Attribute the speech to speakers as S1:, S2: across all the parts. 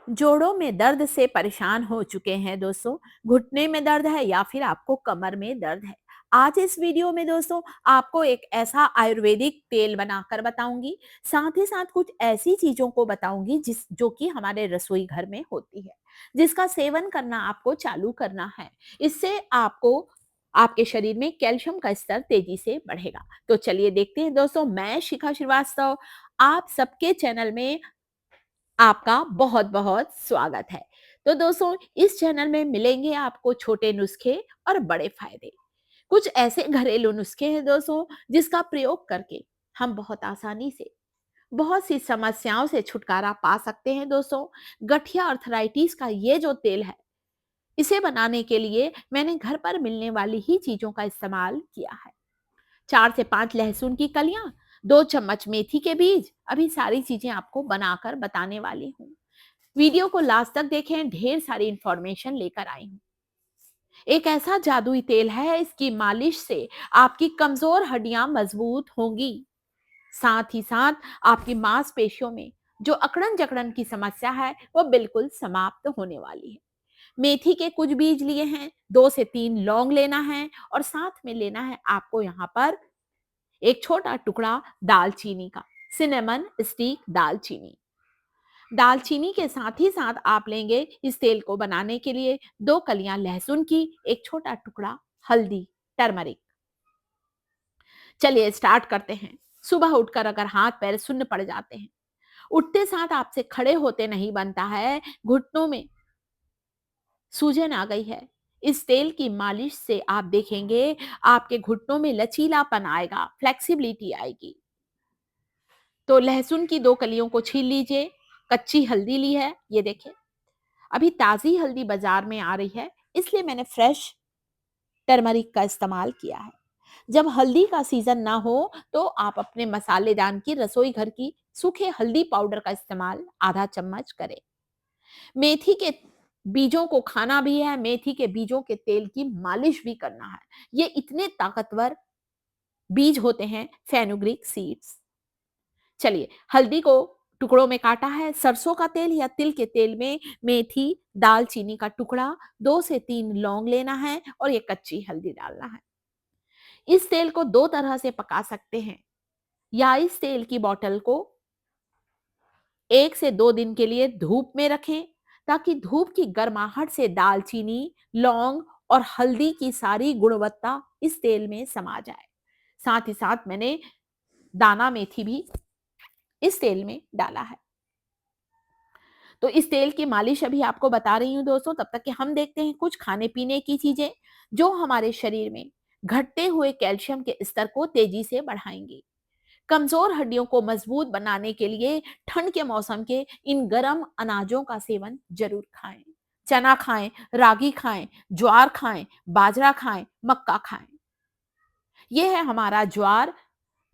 S1: जोड़ों में दर्द से परेशान हो चुके हैं दोस्तों, घुटने में दर्द है या फिर आपको कमर में दर्द है। आज इस वीडियो में दोस्तों आपको एक ऐसा आयुर्वेदिक तेल बनाकर बताऊंगी, साथ ही साथ कुछ ऐसी चीजों को बताऊंगी जिस जो कि हमारे रसोई घर में होती है, जिसका सेवन करना आपको चालू करना है। इससे आपको आपके शरीर में कैल्शियम का स्तर तेजी से बढ़ेगा। तो चलिए देखते हैं दोस्तों, मैं शिखा श्रीवास्तव आप सबके चैनल में आपका बहुत बहुत स्वागत है। तो दोस्तों, इस चैनल में मिलेंगे आपको छोटे नुस्खे और बड़े फायदे। कुछ ऐसे घरेलू नुस्खे हैं दोस्तों, जिसका प्रयोग करके हम बहुत आसानी से बहुत सी समस्याओं से छुटकारा पा सकते हैं दोस्तों। गठिया अर्थराइटिस का ये जो तेल है, इसे बनाने के लिए मैंने घर पर मिलने वाली ही चीजों का इस्तेमाल किया है। 4 से 5 लहसुन की कलियां, 2 चम्मच मेथी के बीज, अभी सारी चीजें आपको बनाकर बताने वाली हूँ। वीडियो को लास्ट तक देखें, ढेर सारी इंफॉर्मेशन लेकर आई हूँ। एक ऐसा जादुई तेल है, इसकी मालिश से आपकी कमजोर हड्डियां मजबूत होंगी। साथ ही साथ आपकी मांसपेशियों में जो अकड़न जकड़न की समस्या है, वो बिल्कुल समाप्त होने वाली है। मेथी के कुछ बीज लिए हैं, 2 से 3 लौंग लेना है और साथ में लेना है आपको यहाँ पर एक छोटा टुकड़ा दालचीनी का, सिनेमन स्टिक दालचीनी। दालचीनी के साथ ही साथ आप लेंगे इस तेल को बनाने के लिए 2 कलियां लहसुन की, एक छोटा टुकड़ा हल्दी, टर्मरिक। चलिए स्टार्ट करते हैं। सुबह उठकर अगर हाथ पैर सुन्न पड़ जाते हैं, उठते साथ आपसे खड़े होते नहीं बनता है, घुटनों में सूजन आ गई है, इस तेल की मालिश से आप देखेंगे आपके घुटनों में लचीलापन आएगा, फ्लेक्सिबिलिटी आएगी। तो लहसुन की 2 कलियों को छील लीजिए। कच्ची हल्दी ली है, ये देखिए। अभी ताज़ी हल्दी बाजार में आ रही है, इसलिए मैंने फ्रेश टर्मरिक का इस्तेमाल किया है। जब हल्दी का सीजन ना हो, तो आप अपने मसालेदान की रसोई घर की सूखे हल्दी पाउडर का इस्तेमाल आधा चम्मच करें। मेथी के बीजों को खाना भी है, मेथी के बीजों के तेल की मालिश भी करना है। ये इतने ताकतवर बीज होते हैं, फेनुग्रीक सीड्स। चलिए, हल्दी को टुकड़ों में काटा है। सरसों का तेल या तिल के तेल में मेथी, दालचीनी का टुकड़ा, 2 से 3 लौंग लेना है और ये कच्ची हल्दी डालना है। इस तेल को 2 तरह से पका सकते हैं, या इस तेल की बोतल को 1 से 2 दिन के लिए धूप में रखें, ताकि धूप की गर्माहट से दालचीनी, लौंग और हल्दी की सारी गुणवत्ता इस तेल में समा जाए। साथ ही साथ मैंने दाना मेथी भी इस तेल में डाला है। तो इस तेल की मालिश अभी आपको बता रही हूँ दोस्तों, तब तक कि हम देखते हैं कुछ खाने पीने की चीजें जो हमारे शरीर में घटते हुए कैल्शियम के स्तर को तेजी से बढ़ाएंगी। कमजोर हड्डियों को मजबूत बनाने के लिए ठंड के मौसम के इन गर्म अनाजों का सेवन जरूर खाएं। चना खाएं, रागी खाएं, ज्वार खाएं, बाजरा खाएं, मक्का खाएं। यह है हमारा ज्वार।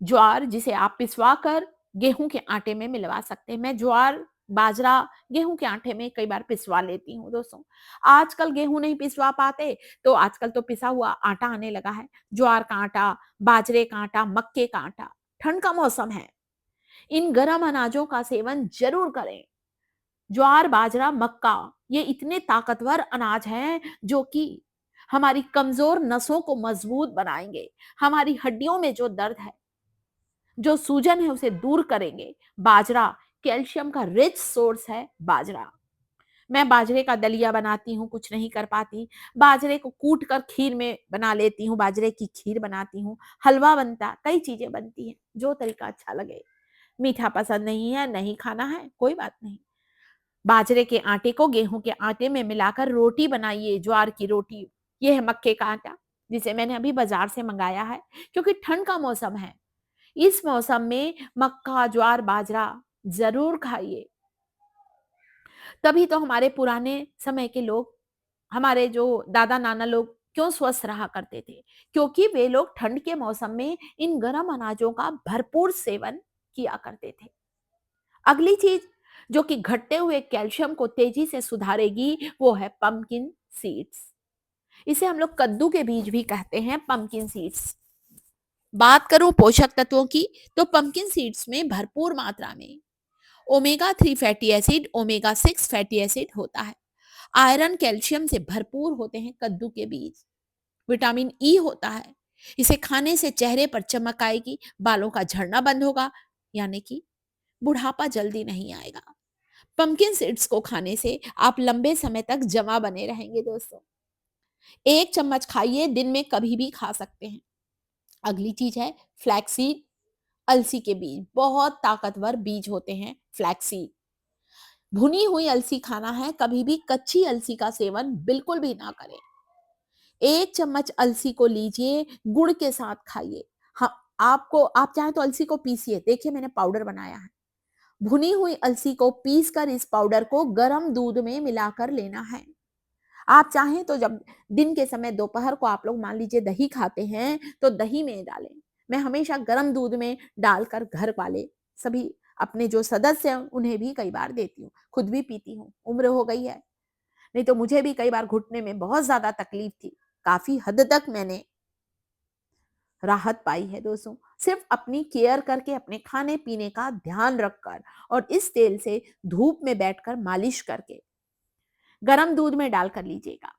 S1: ज्वार जिसे आप पिसवा कर गेहूं के आटे में मिलवा सकते हैं। मैं ज्वार, बाजरा गेहूं के आटे में कई बार पिसवा लेती हूँ दोस्तों। आजकल गेहूं नहीं पिसवा पाते, तो आजकल तो पिसा हुआ आटा आने लगा है। ज्वार का आटा, बाजरे का आटा, मक्के का आटा। ठंड का मौसम है, इन गर्म अनाजों का सेवन जरूर करें। ज्वार, बाजरा, मक्का, ये इतने ताकतवर अनाज हैं जो कि हमारी कमजोर नसों को मजबूत बनाएंगे। हमारी हड्डियों में जो दर्द है, जो सूजन है, उसे दूर करेंगे। बाजरा कैल्शियम का रिच सोर्स है। बाजरा, मैं बाजरे का दलिया बनाती हूँ, कुछ नहीं कर पाती। बाजरे को कूट कर खीर में बना लेती हूँ, बाजरे की खीर बनाती हूँ, हलवा बनता, कई चीजें बनती हैं, जो तरीका अच्छा लगे। मीठा पसंद नहीं है, नहीं खाना है, कोई बात नहीं। बाजरे के आटे को गेहूं के आटे में मिलाकर रोटी बनाइए, ज्वार की रोटी। ये है मक्के का आटा, जिसे मैंने अभी बाजार से मंगाया है, क्योंकि ठंड का मौसम है। इस मौसम में मक्का, ज्वार, बाजरा जरूर खाइए। तभी तो हमारे पुराने समय के लोग, हमारे जो दादा नाना लोग क्यों स्वस्थ रहा करते थे, क्योंकि वे लोग ठंड के मौसम में इन गर्म अनाजों का भरपूर सेवन किया करते थे। अगली चीज जो कि घटते हुए कैल्शियम को तेजी से सुधारेगी, वो है पंपकिन सीड्स। इसे हम लोग कद्दू के बीज भी कहते हैं, पंपकिन सीड्स। बात करूं पोषक तत्वों की, तो पंपकिन सीड्स में भरपूर मात्रा में omega 3 fatty acid, omega 6 fatty acid होता है। आयरन कैल्शियम से भरपूर होते हैं कद्दू के बीज। विटामिन ई होता है। इसे खाने से चेहरे पर चमक आएगी, बालों का झड़ना बंद होगा, यानी कि बुढ़ापा जल्दी नहीं आएगा। पंपकिन सीड्स को खाने से आप लंबे समय तक जमा बने रहेंगे दोस्तों। एक चम्मच खाइए, दिन में कभी भी खा सकते हैं। अगली चीज है फ्लैक्सीड, अलसी के बीज। बहुत ताकतवर बीज होते हैं फ्लैक्सीड। भुनी हुई अलसी खाना है, कभी भी कच्ची अलसी का सेवन बिल्कुल भी ना करें। एक चम्मच अलसी को लीजिए, गुड़ के साथ खाइए। हाँ, आप चाहें तो अलसी को पीसिए, देखिए मैंने पाउडर बनाया है। भुनी हुई अलसी को पीसकर इस पाउडर को गर्म दूध में मिलाकर लेना है। आप चाहें तो जब दिन के समय दोपहर को आप लोग मान लीजिए दही खाते हैं, तो दही में डालें। मैं हमेशा गर्म दूध में डालकर घर वाले सभी अपने जो सदस्य हैं उन्हें भी कई बार देती हूँ, खुद भी पीती हूँ। उम्र हो गई है, नहीं तो मुझे भी कई बार घुटने में बहुत ज्यादा तकलीफ थी। काफी हद तक मैंने राहत पाई है दोस्तों, सिर्फ अपनी केयर करके, अपने खाने पीने का ध्यान रखकर और इस तेल से धूप में बैठकर मालिश करके गरम दूध में डालकर लीजिएगा।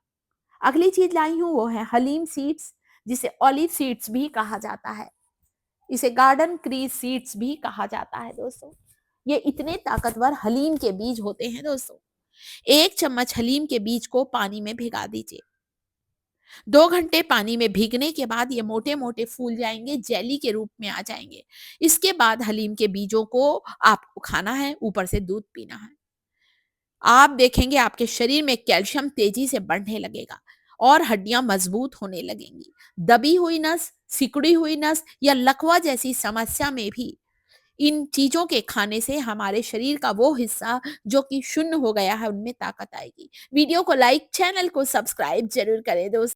S1: अगली चीज लाई हूं वो है हलीम सीड्स, जिसे ऑलिव सीड्स भी कहा जाता है। इसे गार्डन क्रीज सीड्स भी कहा जाता है दोस्तों। ये इतने ताकतवर हलीम के बीज होते हैं दोस्तों। एक चम्मच हलीम के बीज को पानी में भिगा दीजिए। 2 घंटे पानी में भीगने के बाद ये मोटे मोटे फूल जाएंगे, जेली के रूप में आ जाएंगे। इसके बाद हलीम के बीजों को आपको खाना है, ऊपर से दूध पीना है। आप देखेंगे आपके शरीर में कैल्शियम तेजी से बढ़ने लगेगा और हड्डियां मजबूत होने लगेंगी। दबी हुई नस, सिकुड़ी हुई नस या लकवा जैसी समस्या में भी इन चीजों के खाने से हमारे शरीर का वो हिस्सा जो कि शून्य हो गया है, उनमें ताकत आएगी। वीडियो को लाइक, चैनल को सब्सक्राइब जरूर करें दोस्तों।